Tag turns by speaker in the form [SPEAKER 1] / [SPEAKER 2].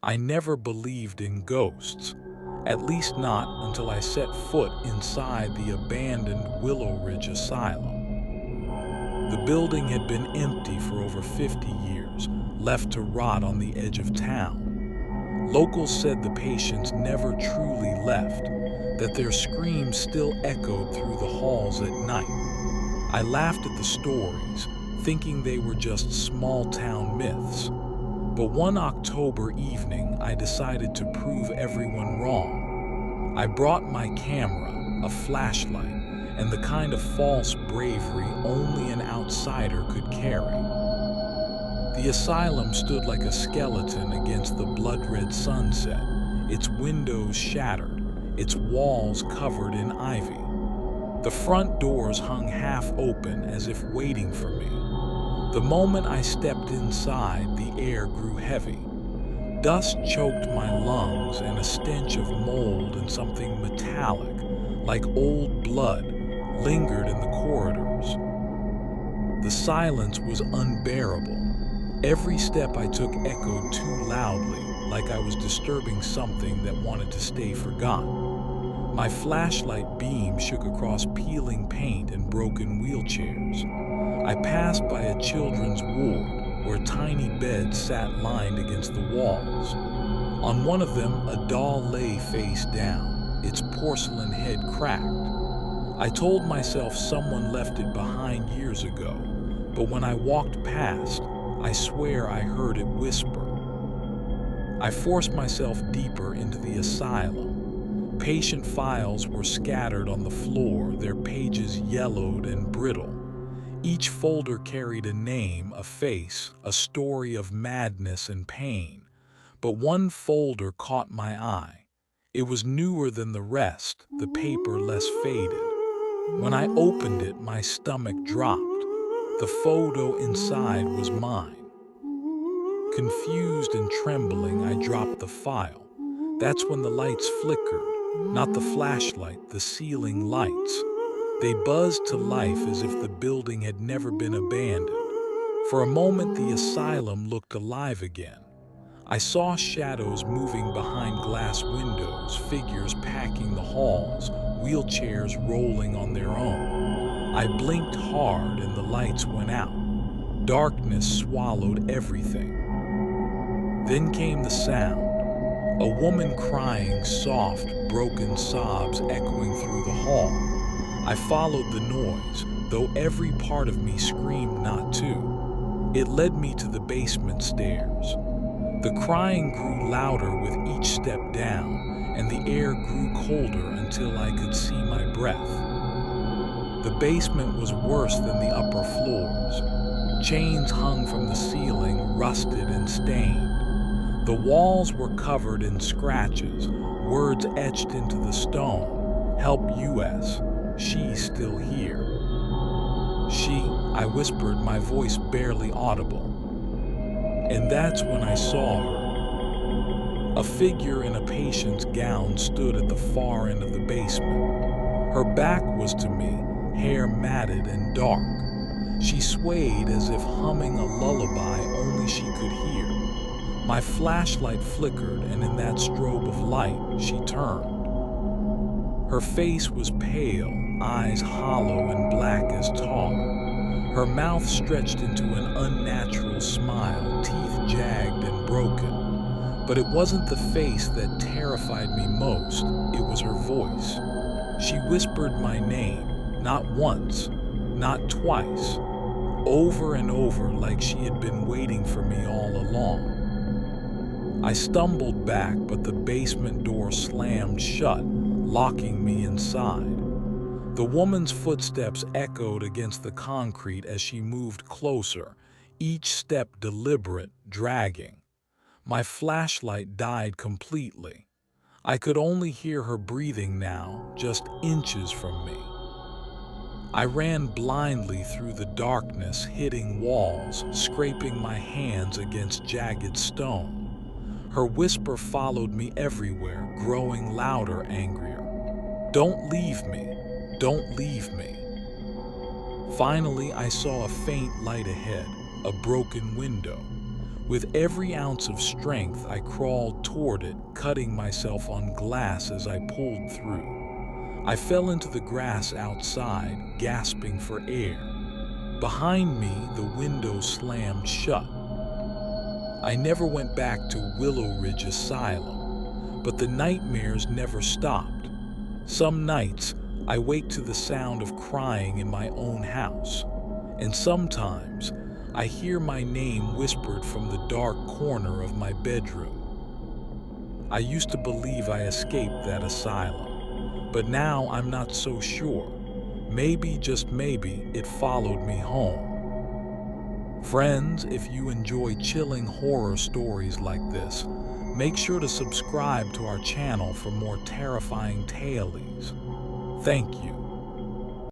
[SPEAKER 1] I never believed in ghosts, at least not until I set foot inside the abandoned Willow Ridge Asylum. The building had been empty for over 50 years, left to rot on the edge of town. Locals said the patients never truly left, that their screams still echoed through the halls at night. I laughed at the stories, thinking they were just small-town myths. But one October evening, I decided to prove everyone wrong. I brought my camera, a flashlight, and the kind of false bravery only an outsider could carry. The asylum stood like a skeleton against the blood-red sunset, its windows shattered, its walls covered in ivy. The front doors hung half open as if waiting for me. The moment I stepped inside, the air grew heavy. Dust choked my lungs, and a stench of mold and something metallic, like old blood, lingered in the corridors. The silence was unbearable. Every step I took echoed too loudly, like I was disturbing something that wanted to stay forgotten. My flashlight beam shook across peeling paint and broken wheelchairs. I passed by a children's ward where tiny beds sat lined against the walls. On one of them, a doll lay face down, its porcelain head cracked. I told myself someone left it behind years ago, but when I walked past, I swear I heard it whisper. I forced myself deeper into the asylum. Patient files were scattered on the floor, their pages yellowed and brittle. Each folder carried a name, a face, a story of madness and pain. But one folder caught my eye. It was newer than the rest, the paper less faded. When I opened it, my stomach dropped. The photo inside was mine. Confused and trembling, I dropped the file. That's when the lights flickered, not the flashlight, the ceiling lights. They buzzed to life as if the building had never been abandoned. For a moment, the asylum looked alive again. I saw shadows moving behind glass windows, figures packing the halls, wheelchairs rolling on their own. I blinked hard and the lights went out. Darkness swallowed everything. Then came the sound. A woman crying, soft, broken sobs echoing through the hall. I followed the noise, though every part of me screamed not to. It led me to the basement stairs. The crying grew louder with each step down, and the air grew colder until I could see my breath. The basement was worse than the upper floors. Chains hung from the ceiling, rusted and stained. The walls were covered in scratches, words etched into the stone. "Help US. She's still here." "She," I whispered, my voice barely audible. And that's when I saw her. A figure in a patient's gown stood at the far end of the basement. Her back was to me, hair matted and dark. She swayed as if humming a lullaby only she could hear. My flashlight flickered, and in that strobe of light, she turned. Her face was pale, eyes hollow and black as tar. Her mouth stretched into an unnatural smile, teeth jagged and broken. But it wasn't the face that terrified me most, it was her voice. She whispered my name, not once, not twice, over and over like she had been waiting for me all along. I stumbled back, but the basement door slammed shut, locking me inside. The woman's footsteps echoed against the concrete as she moved closer, each step deliberate, dragging. My flashlight died completely. I could only hear her breathing now, just inches from me. I ran blindly through the darkness, hitting walls, scraping my hands against jagged stone. Her whisper followed me everywhere, growing louder, angrier. "Don't leave me. Don't leave me." Finally, I saw a faint light ahead, a broken window. With every ounce of strength, I crawled toward it, cutting myself on glass as I pulled through. I fell into the grass outside, gasping for air. Behind me, the window slammed shut. I never went back to Willow Ridge Asylum, but the nightmares never stopped. Some nights, I wake to the sound of crying in my own house, and sometimes I hear my name whispered from the dark corner of my bedroom. I used to believe I escaped that asylum, but now I'm not so sure. Maybe, just maybe, it followed me home. Friends, if you enjoy chilling horror stories like this, make sure to subscribe to our channel for more terrifying tales. Thank you.